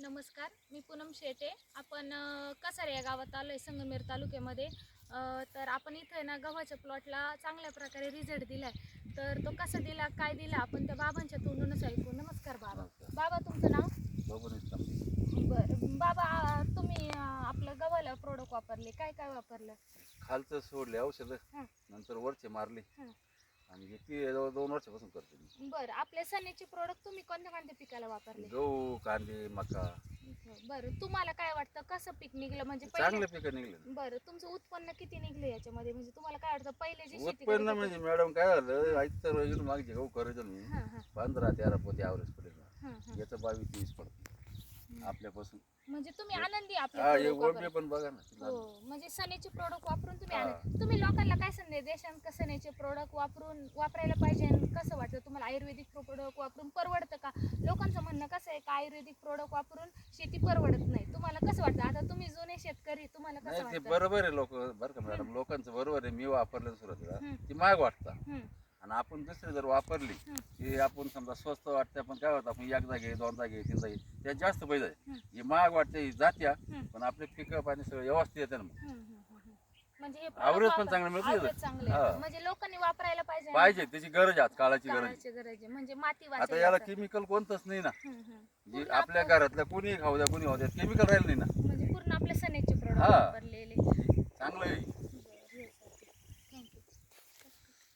नमस्कार. मी पूनम शेटे. आपण कसारे या गावात आलो आहे, संगमेर तालुक्यामध्ये. तर आपण इथं ना गव्हाच्या प्लॉटला चांगल्या प्रकारे रिझल्ट दिला आहे. तर तो कसा दिला, काय दिला, आपण त्या बाबांच्या तोंडूनच ऐकू. नमस्कार बाबा. बाबा, तुमचं नाव? बरं बाबा, तुम्ही आपलं गव्हाला प्रोडक्ट वापरले, काय काय वापरलं? खालचं सोडले औषध, नंतर वरचे मारले आणि ती जवळ 2 वर्षापासून करते मी. बरं, आपले सनेचे प्रोडक्ट तुम्ही कोणत्या कोणत्या पिकाला वापरले? गहू, कांदे, मका. बरं, तुम्हाला काय वाटतं कसं पीक निघलं? म्हणजे चांगले पिकं निघले. बरं, तुमचं उत्पन्न किती निघलं याच्यामध्ये? म्हणजे तुम्हाला काय वाटतं पहिले जी शेती उत्पन्न म्हणजे मॅडम काय झालं, आधी तर इकडून मागचे गहू करायचं मी 15-13 पोते ॲव्हरेज पडेल. याचं 22-23 पडतं आपल्यापासून. म्हणजे तुम्ही आनंदी आपले हा, हे product ओळबे वापरून? पण बघा ना. हो, म्हणजे सनेचे प्रोडक्ट वापरून तुम्ही तुम्ही लोकांना काय संदेश देशान? सनेचे प्रोडक्ट वापरायला पाहिजे आणि कसं वाटतं तुम्हाला? आयुर्वेदिक प्रोडक्ट वापरून परवडतं का? लोकांचं म्हणणं कसं आहे का आयुर्वेदिक प्रोडक्ट वापरून शेती परवडत नाही. तुम्हाला कसं वाटतं? आता तुम्ही जुने शेतकरी, तुम्हाला कसं नाही, ते वाटतं? बरोबर आहे. लोक बरं का मॅडम, लोकांचं बरोबर आहे. मी वापरलं सुरुवातीला ती महाग वाटतं आणि आपण दुसरी जर वापरली की आपण समजा स्वस्त वाटते, आपण काय होतं, आपण एकदा घे, दोनदा घे, तीनदा घे, त्यात जास्त पैसे आहे. ही महाग वाटते, ही जात्या, पण आपले पिकं पाणी सगळं व्यवस्थित येते ना. म्हणजे हे ॲव्हरेज पण चांगलं मिळतं. average चांगलं आहे. म्हणजे लोकांनी वापरायला पाहिजे. पाहिजे, त्याची गरज आहे, काळाची गरज आहे. काळाची गरज आहे. म्हणजे माती आता वाचेल याला याचं. केमिकल कोणतंच नाही ना. जे पूर्ण आपल्या घरातल्या कोणी खाऊ द्या, कोणी खाऊ द्या, केमिकल राहिलं नाही ना. म्हणजे पूर्ण आपल्या सनेचे प्रोडक्ट हा. वापरलेले. चांगलं आहे.